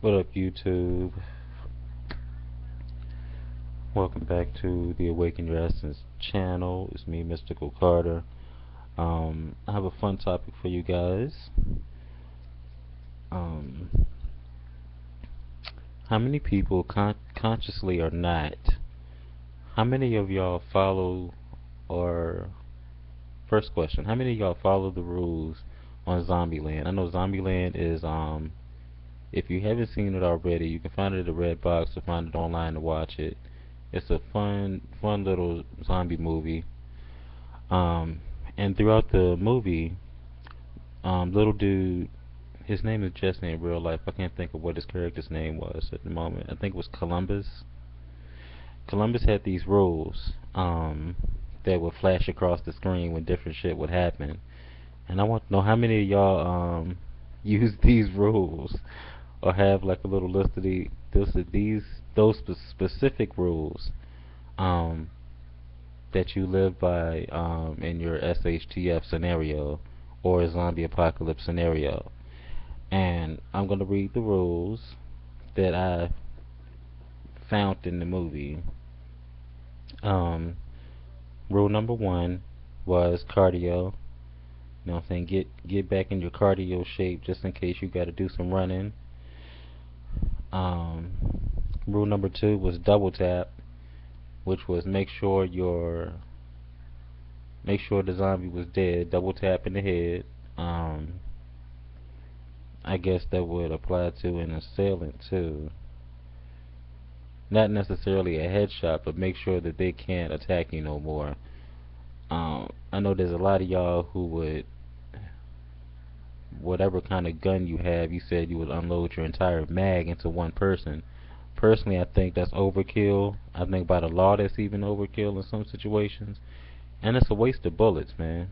What up, YouTube? Welcome back to the Awaken Your Essence channel. It's me, Mystical Carter. I have a fun topic for you guys. Um, how many people, consciously or not, how many of y'all follow, or first question, how many of y'all follow the rules on Zombieland? I know Zombieland is, if you haven't seen it already, you can find it at the Red Box or find it online to watch it. It's a fun little zombie movie. Um, and throughout the movie, little dude, his name is Jesse in real life. I can't think of what his character's name was at the moment. I think it was Columbus. Columbus had these rules that would flash across the screen when different shit would happen. And I want to know how many of y'all use these rules or have like a little list of those specific rules um, that you live by in your SHTF scenario or a zombie apocalypse scenario. And I'm going to read the rules that I found in the movie. Um, Rule number one was cardio. You know what I'm saying? Get back in your cardio shape just in case you got to do some running. Um, Rule number two was double tap, which was make sure the zombie was dead. Double tap in the head. Um, I guess that would apply to an assailant too. Not necessarily a headshot, but make sure that they can't attack you no more. I know there's a lot of y'all who would, whatever kind of gun you have, you said you would unload your entire mag into one person. Personally, I think that's overkill. I think by the law that's even overkill in some situations. And it's a waste of bullets, man.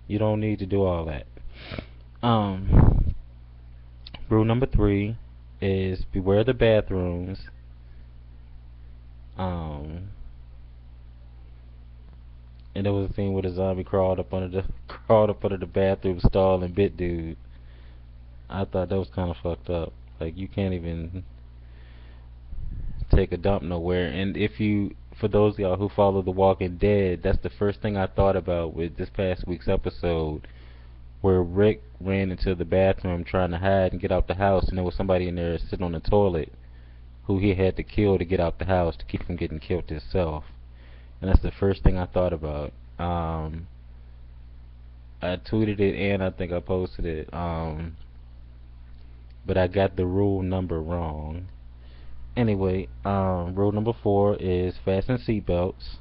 You don't need to do all that. Um, Rule number three is beware the bathrooms. Um, and there was a scene where the zombie crawled up under the bathroom stall and bit dude. I thought that was kind of fucked up. Like, you can't even take a dump nowhere. And for those of y'all who follow The Walking Dead, that's the first thing I thought about with this past week's episode, where Rick ran into the bathroom trying to hide and get out the house, and there was somebody in there sitting on the toilet who he had to kill to get out the house to keep from getting killed himself. And that's the first thing I thought about. I tweeted it and I think I posted it. But I got the rule number wrong. Anyway, rule number four is fasten seatbelts.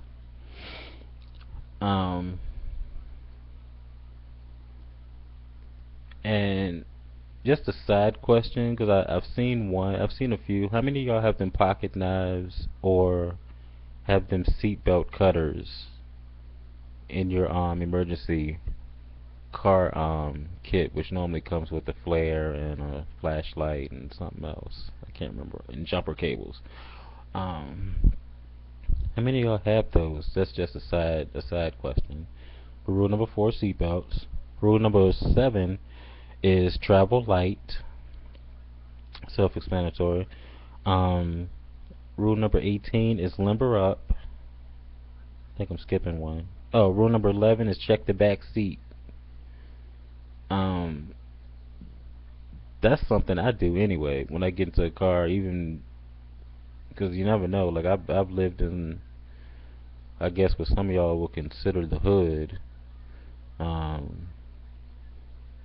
And just a side question, because I've seen a few. How many of y'all have them pocket knives or have them seatbelt cutters in your emergency car kit, which normally comes with a flare and a flashlight and something else? I can't remember. And jumper cables. How many of y'all have those? That's just a side question. Rule number four, seatbelts. Rule number seven is travel light. Self-explanatory. Rule number 18 is limber up. I think I'm skipping one. Oh, rule number 11 is check the back seat. That's something I do anyway when I get into a car, even because you never know. Like, I've lived in, I guess what some of y'all will consider the hood.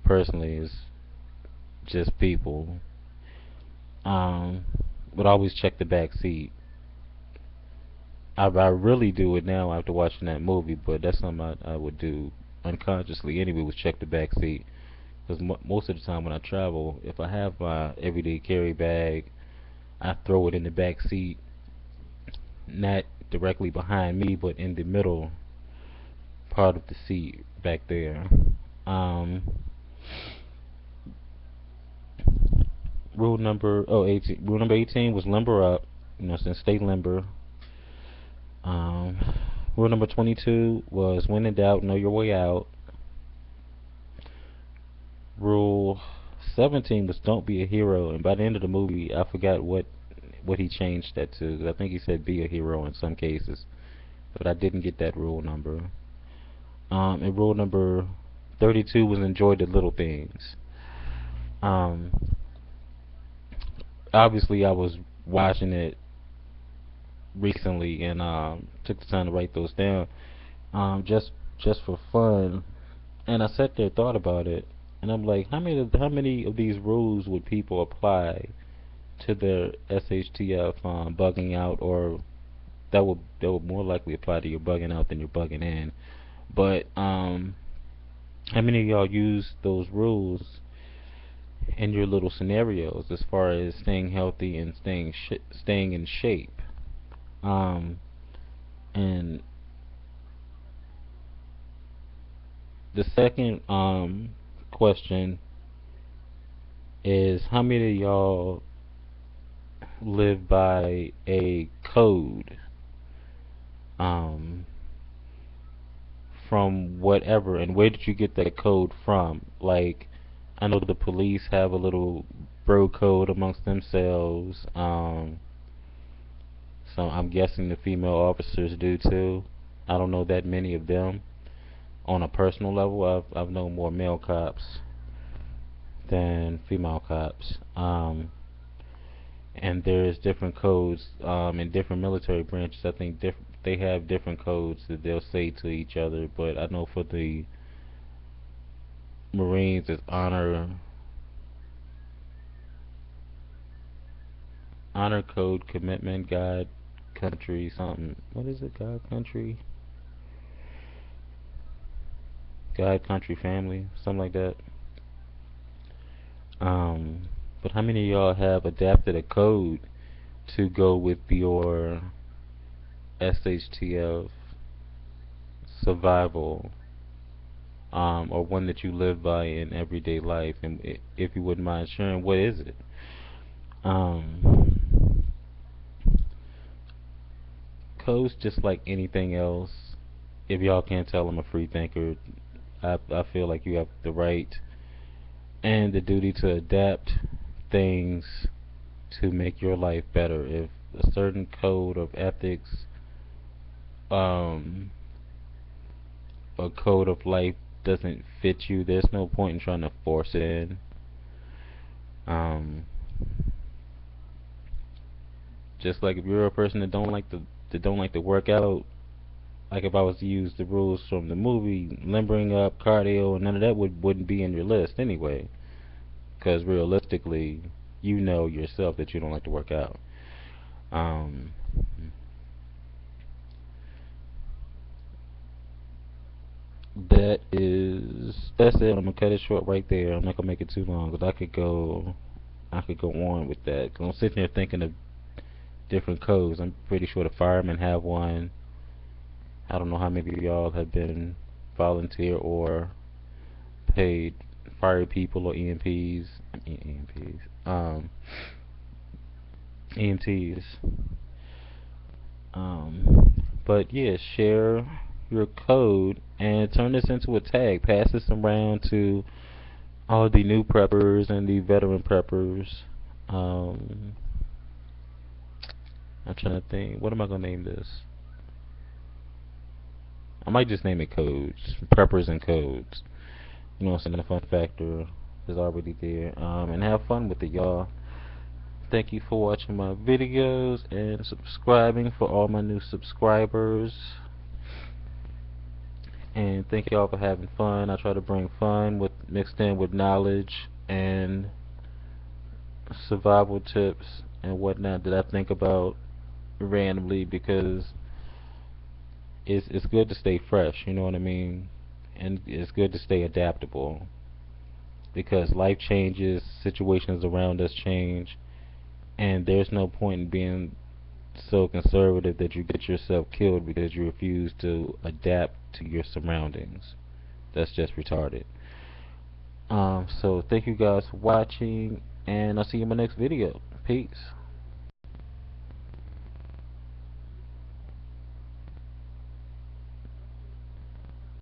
Personally, is just people. But always check the back seat. I really do it now after watching that movie, but that's something I would do unconsciously anyway, was check the back seat. Because most of the time when I travel, if I have my everyday carry bag, I throw it in the back seat, not directly behind me, but in the middle part of the seat back there. Um, Rule number 18. Rule number 18 was limber up. You know, since stay limber. Um, Rule number 22 was when in doubt, know your way out. Rule 17 was "Don't be a hero," and by the end of the movie, I forgot what he changed that to. 'Cause I think he said "be a hero" in some cases, but I didn't get that rule number. And rule number 32 was "enjoy the little things." Um, Obviously, I was watching it recently and took the time to write those down, just for fun. And I sat there, thought about it, and I'm like, how many of these rules would people apply to their SHTF bugging out, or that would more likely apply to your bugging out than your bugging in. But how many of y'all use those rules in your little scenarios as far as staying healthy and staying in shape? Um, and the second question is, how many of y'all live by a code um, from whatever, and where did you get that code from? Like, I know the police have a little bro code amongst themselves, so I'm guessing the female officers do too. I don't know that many of them on a personal level. I've known more male cops than female cops. And there's different codes in different military branches. I think they have different codes that they'll say to each other. But I know for the Marines, it's honor code, commitment, God, country, something. What is it? God, country, family, something like that. Um, but how many of y'all have adapted a code to go with your SHTF survival, or one that you live by in everyday life? And if you wouldn't mind sharing, what is it? Um, Code's just like anything else. If y'all can't tell, I'm a free thinker. I feel like you have the right and the duty to adapt things to make your life better. If a certain code of ethics, um, or code of life doesn't fit you, there's no point in trying to force it in. Um, just like if you're a person that don't like to work out, like if I was to use the rules from the movie, limbering up, cardio, none of that wouldn't be in your list anyway. Because realistically, you know yourself that you don't like to work out. Um, that's it. I'm gonna cut it short right there. I'm not gonna make it too long because I could go on with that. 'Cause I'm sitting here thinking of different codes. I'm pretty sure the firemen have one. I don't know how many of y'all have been volunteer or paid fire people or EMPs. I mean EMPs. EMTs. But yeah, share your code and turn this into a tag. Pass this around to all the new preppers and the veteran preppers. Um, I'm trying to think. What am I gonna name this? I might just name it codes. Preppers and codes. You know what I'm saying? The fun factor is already there. And have fun with it, y'all. Thank you for watching my videos and subscribing for all my new subscribers. And thank y'all for having fun. I try to bring fun with mixed in with knowledge and survival tips and whatnot that I think about randomly, because it's good to stay fresh, you know what I mean? And it's good to stay adaptable, because life changes, situations around us change, and there's no point in being so conservative that you get yourself killed because you refuse to adapt to your surroundings. That's just retarded. So thank you guys for watching, and I'll see you in my next video. Peace.